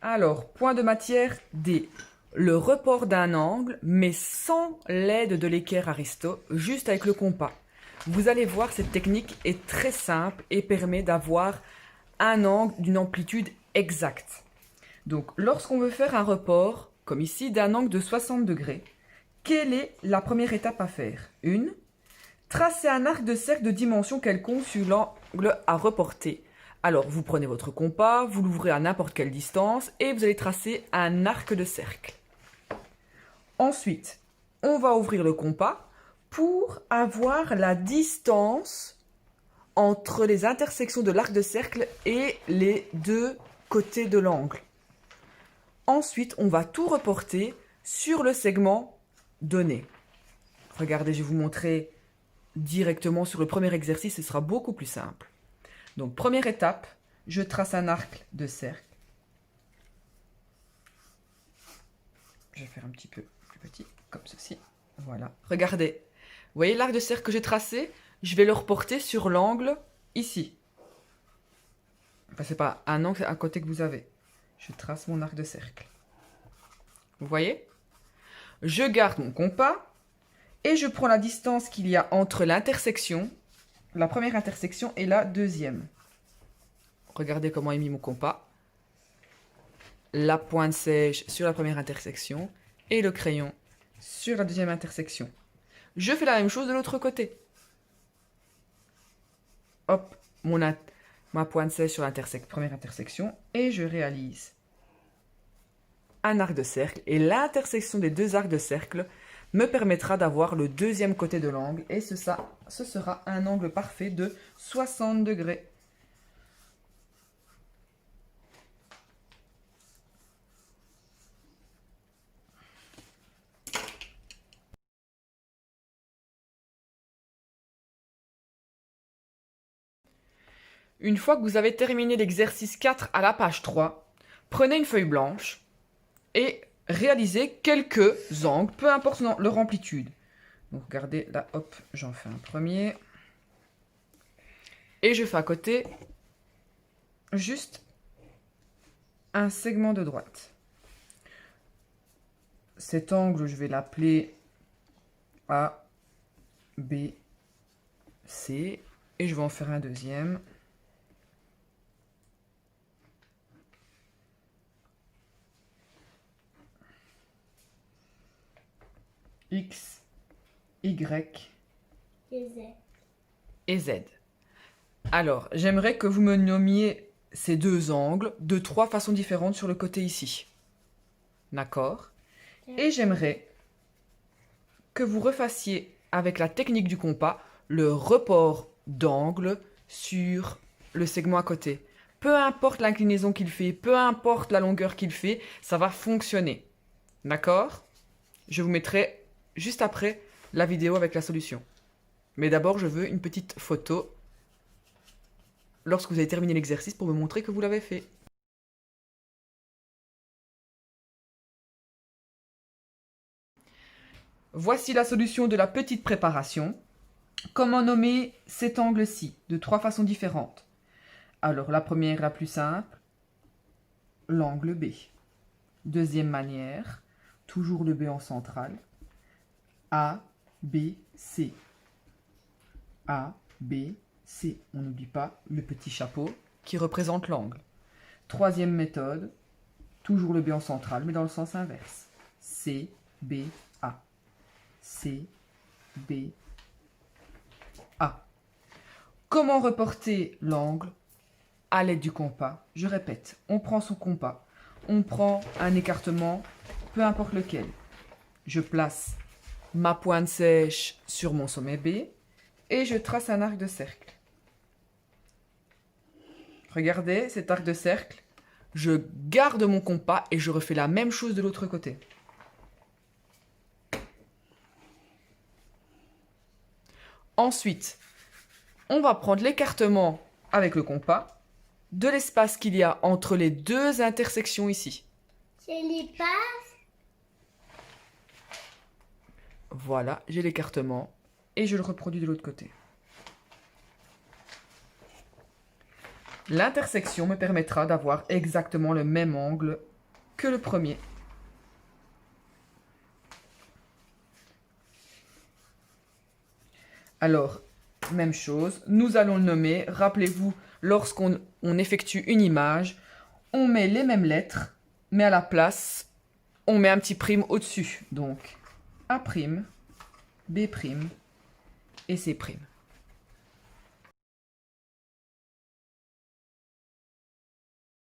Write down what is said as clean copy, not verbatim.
Alors, point de matière D. Le report d'un angle, mais sans l'aide de l'équerre Aristo, juste avec le compas. Vous allez voir, cette technique est très simple et permet d'avoir un angle d'une amplitude exacte. Donc, lorsqu'on veut faire un report, comme ici, d'un angle de 60 degrés, quelle est la première étape à faire? Tracer un arc de cercle de dimension quelconque sur l'angle à reporter. Alors, vous prenez votre compas, vous l'ouvrez à n'importe quelle distance et vous allez tracer un arc de cercle. Ensuite, on va ouvrir le compas pour avoir la distance entre les intersections de l'arc de cercle et les deux côtés de l'angle. Ensuite, on va tout reporter sur le segment donné. Regardez, je vais vous montrer directement sur le premier exercice, ce sera beaucoup plus simple. Donc, première étape, je trace un arc de cercle. Je vais faire un petit peu plus petit, comme ceci. Voilà. Regardez, vous voyez l'arc de cercle que j'ai tracé? Je vais le reporter sur l'angle ici. Enfin, c'est pas un angle, c'est un côté que vous avez. Je trace mon arc de cercle. Vous voyez? Je garde mon compas et je prends la distance qu'il y a entre l'intersection, la première intersection et la deuxième. Regardez comment j'ai mis mon compas. La pointe sèche sur la première intersection et le crayon sur la deuxième intersection. Je fais la même chose de l'autre côté. Hop, ma pointe sèche sur la première intersection et je réalise un arc de cercle. Et l'intersection des deux arcs de cercle me permettra d'avoir le deuxième côté de l'angle et ce sera un angle parfait de 60 degrés. Une fois que vous avez terminé l'exercice 4 à la page 3, prenez une feuille blanche et réalisez quelques angles, peu importe leur amplitude. Donc regardez, là, hop, j'en fais un premier. Et je fais à côté juste un segment de droite. Cet angle, je vais l'appeler A, B, C. Et je vais en faire un deuxième. X, Y et Z. Alors, j'aimerais que vous me nommiez ces deux angles de 3 façons différentes sur le côté ici. D'accord? Et j'aimerais que vous refassiez, avec la technique du compas, le report d'angle sur le segment à côté. Peu importe l'inclinaison qu'il fait, peu importe la longueur qu'il fait, ça va fonctionner. D'accord? Je vous mettrai juste après la vidéo avec la solution. Mais d'abord, je veux une petite photo lorsque vous avez terminé l'exercice pour me montrer que vous l'avez fait. Voici la solution de la petite préparation. Comment nommer cet angle-ci de 3 façons différentes? Alors, la première, la plus simple, l'angle B. Deuxième manière, toujours le B en centrale. A, B, C. A, B, C. On n'oublie pas le petit chapeau qui représente l'angle. Troisième méthode, toujours le B en centrale, mais dans le sens inverse. C, B, A. C, B, A. Comment reporter l'angle? À l'aide du compas. Je répète, on prend son compas, on prend un écartement, peu importe lequel. Je place ma pointe sèche sur mon sommet B et je trace un arc de cercle. Regardez cet arc de cercle, je garde mon compas et je refais la même chose de l'autre côté. Ensuite, on va prendre l'écartement avec le compas de l'espace qu'il y a entre les deux intersections ici. C'est l'espace. Voilà, j'ai l'écartement et je le reproduis de l'autre côté. L'intersection me permettra d'avoir exactement le même angle que le premier. Alors, même chose, nous allons le nommer. Rappelez-vous, lorsqu'on effectue une image, on met les mêmes lettres, mais à la place, on met un petit prime au-dessus. Donc, A', B' et C'.